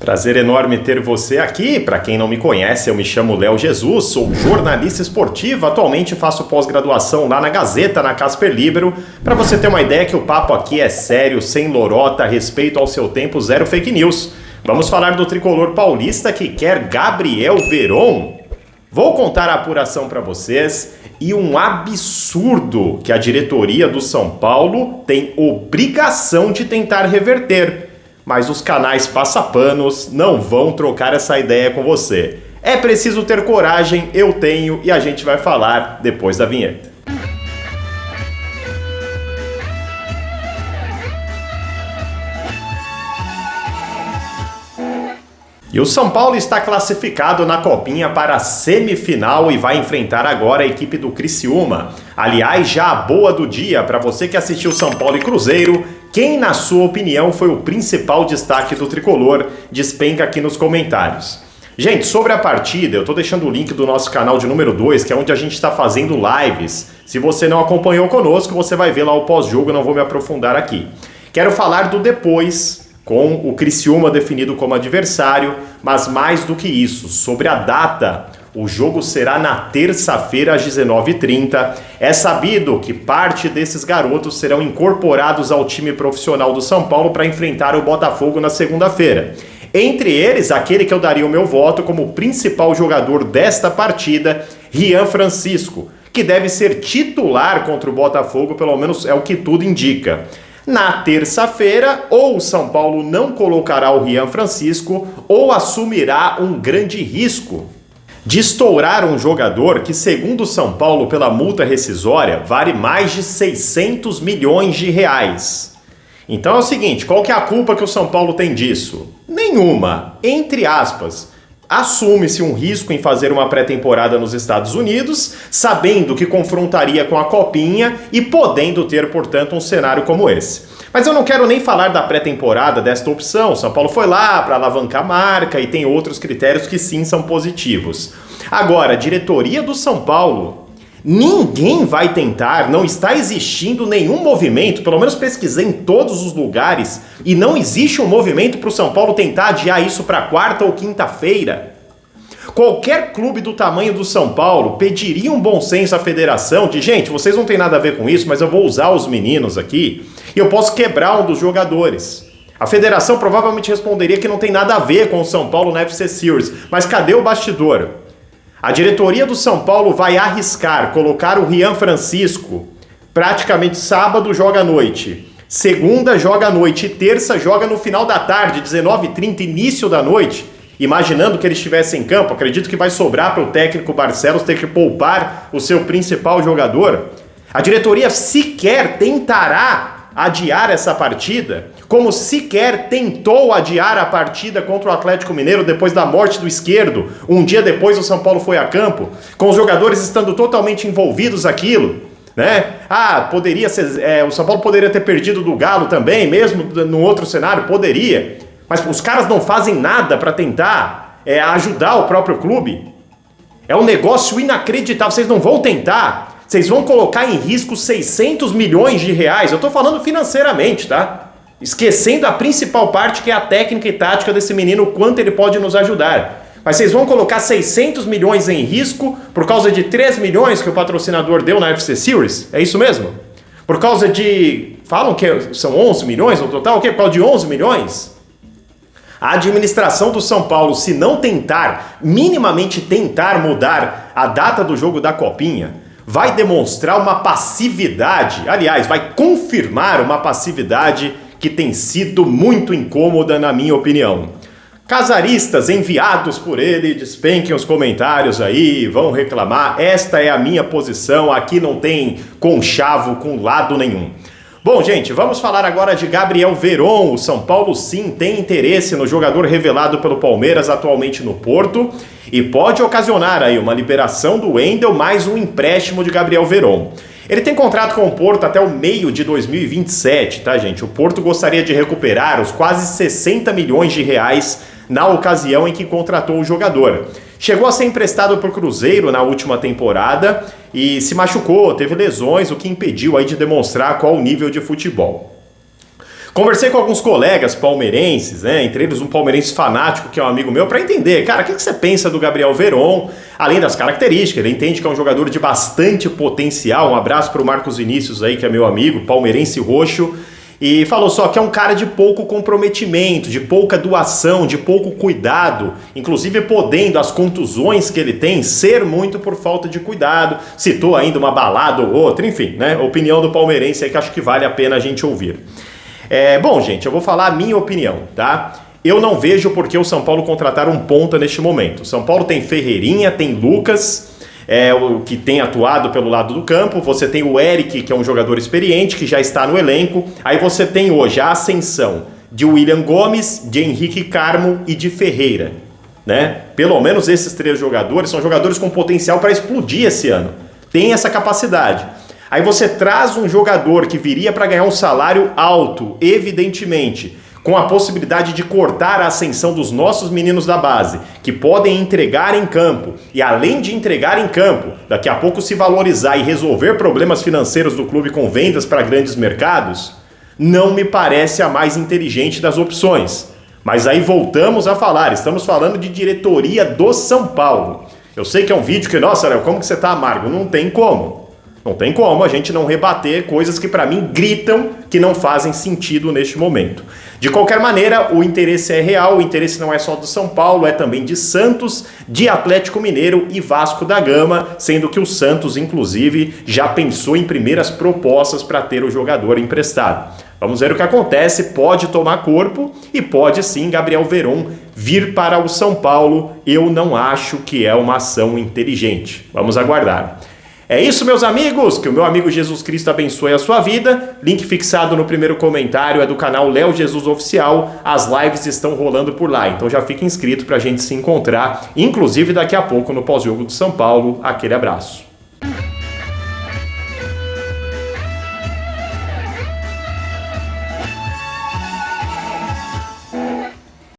Prazer enorme ter você aqui. Para quem não me conhece, eu me chamo Léo Jesus, sou jornalista esportivo, atualmente faço pós-graduação lá na Gazeta, na Casper Libero. Para você ter uma ideia que o papo aqui é sério, sem lorota, respeito ao seu tempo, zero fake news. Vamos falar do tricolor paulista que quer Gabriel Veron. Vou contar a apuração para vocês e um absurdo que a diretoria do São Paulo tem obrigação de tentar reverter. Mas os canais passapanos não vão trocar essa ideia com você. É preciso ter coragem, eu tenho, e a gente vai falar depois da vinheta. E o São Paulo está classificado na Copinha para a semifinal e vai enfrentar agora a equipe do Criciúma. Aliás, já a boa do dia para você que assistiu São Paulo e Cruzeiro, quem na sua opinião foi o principal destaque do tricolor? Despenca aqui nos comentários. Gente, sobre a partida, eu estou deixando o link do nosso canal de número 2, que é onde a gente está fazendo lives. Se você não acompanhou conosco, você vai ver lá o pós-jogo, não vou me aprofundar aqui. Quero falar do depois, com o Criciúma definido como adversário, mas mais do que isso, sobre a data. O jogo será na terça-feira às 19h30. É sabido que parte desses garotos serão incorporados ao time profissional do São Paulo para enfrentar o Botafogo na segunda-feira. Entre eles, aquele que eu daria o meu voto como principal jogador desta partida, Rian Francisco, que deve ser titular contra o Botafogo, pelo menos é o que tudo indica. Na terça-feira, ou o São Paulo não colocará o Rian Francisco, ou assumirá um grande risco de estourar um jogador que, segundo o São Paulo, pela multa rescisória, vale mais de 600 milhões de reais. Então é o seguinte, qual que é a culpa que o São Paulo tem disso? Nenhuma, entre aspas. Assume-se um risco em fazer uma pré-temporada nos Estados Unidos, sabendo que confrontaria com a Copinha e podendo ter, portanto, um cenário como esse. Mas eu não quero nem falar da pré-temporada desta opção. São Paulo foi lá para alavancar a marca e tem outros critérios que sim são positivos. Agora, a diretoria do São Paulo, ninguém vai tentar, não está existindo nenhum movimento, pelo menos pesquisei em todos os lugares, e não existe um movimento para o São Paulo tentar adiar isso para quarta ou quinta-feira. Qualquer clube do tamanho do São Paulo pediria um bom senso à federação de, gente, vocês não têm nada a ver com isso, mas eu vou usar os meninos aqui e eu posso quebrar um dos jogadores. A federação provavelmente responderia que não tem nada a ver com o São Paulo na FC Series, mas cadê o bastidor? A diretoria do São Paulo vai arriscar colocar o Rian Francisco praticamente sábado joga à noite, segunda joga à noite e terça joga no final da tarde, 19h30, início da noite, imaginando que ele estivesse em campo. Acredito que vai sobrar para o técnico Barcelos ter que poupar o seu principal jogador. A diretoria sequer tentará adiar essa partida, como sequer tentou adiar a partida contra o Atlético Mineiro depois da morte do Esquerdo. Um dia depois o São Paulo foi a campo, com os jogadores estando totalmente envolvidos naquilo, né? Poderia ser, o São Paulo poderia ter perdido do Galo também, mesmo no outro cenário, poderia. Mas os caras não fazem nada para tentar ajudar o próprio clube. É um negócio inacreditável, vocês não vão tentar. Vocês vão colocar em risco 600 milhões de reais. Eu tô falando financeiramente, tá? Esquecendo a principal parte, que é a técnica e tática desse menino, o quanto ele pode nos ajudar. Mas vocês vão colocar 600 milhões em risco por causa de 3 milhões que o patrocinador deu na FC Series? É isso mesmo? Por causa de... Falam que são 11 milhões no total? O quê? Por causa de 11 milhões? A administração do São Paulo, se não tentar, minimamente tentar mudar a data do jogo da Copinha, vai demonstrar uma passividade, aliás, vai confirmar uma passividade que tem sido muito incômoda, na minha opinião. Casaristas enviados por ele, despenquem os comentários aí, vão reclamar. Esta é a minha posição, aqui não tem conchavo com lado nenhum. Bom, gente, vamos falar agora de Gabriel Veron. O São Paulo sim tem interesse no jogador revelado pelo Palmeiras atualmente no Porto e pode ocasionar aí uma liberação do Wendel mais um empréstimo de Gabriel Veron. Ele tem contrato com o Porto até o meio de 2027, tá, gente? O Porto gostaria de recuperar os quase 60 milhões de reais na ocasião em que contratou o jogador. Chegou a ser emprestado por Cruzeiro na última temporada e se machucou, teve lesões, o que impediu aí de demonstrar qual o nível de futebol. Conversei com alguns colegas palmeirenses, né, entre eles um palmeirense fanático que é um amigo meu, para entender, cara, o que você pensa do Gabriel Veron, além das características, ele entende que é um jogador de bastante potencial, um abraço para o Marcos Vinícius aí, que é meu amigo, palmeirense roxo, e falou só que é um cara de pouco comprometimento, de pouca doação, de pouco cuidado, inclusive podendo as contusões que ele tem ser muito por falta de cuidado, citou ainda uma balada ou outra, enfim, né, opinião do palmeirense aí que acho que vale a pena a gente ouvir. Bom, gente, eu vou falar a minha opinião, tá? Eu não vejo por que o São Paulo contratar um ponta neste momento. O São Paulo tem Ferreirinha, tem Lucas, o que tem atuado pelo lado do campo. Você tem o Eric, que é um jogador experiente, que já está no elenco. Aí você tem hoje a ascensão de William Gomes, de Henrique Carmo e de Ferreira, né? Pelo menos esses 3 jogadores são jogadores com potencial para explodir esse ano. Tem essa capacidade. Aí você traz um jogador que viria para ganhar um salário alto, evidentemente, com a possibilidade de cortar a ascensão dos nossos meninos da base, que podem entregar em campo, e além de entregar em campo, daqui a pouco se valorizar e resolver problemas financeiros do clube com vendas para grandes mercados, não me parece a mais inteligente das opções. Mas aí voltamos a falar, estamos falando de diretoria do São Paulo. Eu sei que é um vídeo que, nossa, Léo, como que você tá amargo? Não tem como. Não tem como a gente não rebater coisas que para mim gritam que não fazem sentido neste momento. De qualquer maneira, o interesse é real, o interesse não é só do São Paulo, é também de Santos, de Atlético Mineiro e Vasco da Gama, sendo que o Santos, inclusive, já pensou em primeiras propostas para ter o jogador emprestado. Vamos ver o que acontece, pode tomar corpo e pode sim Gabriel Veron vir para o São Paulo. Eu não acho que é uma ação inteligente. Vamos aguardar. É isso, meus amigos, que o meu amigo Jesus Cristo abençoe a sua vida. Link fixado no primeiro comentário é do canal Léo Jesus Oficial. As lives estão rolando por lá, então já fica inscrito para a gente se encontrar, inclusive daqui a pouco no pós-jogo do São Paulo. Aquele abraço.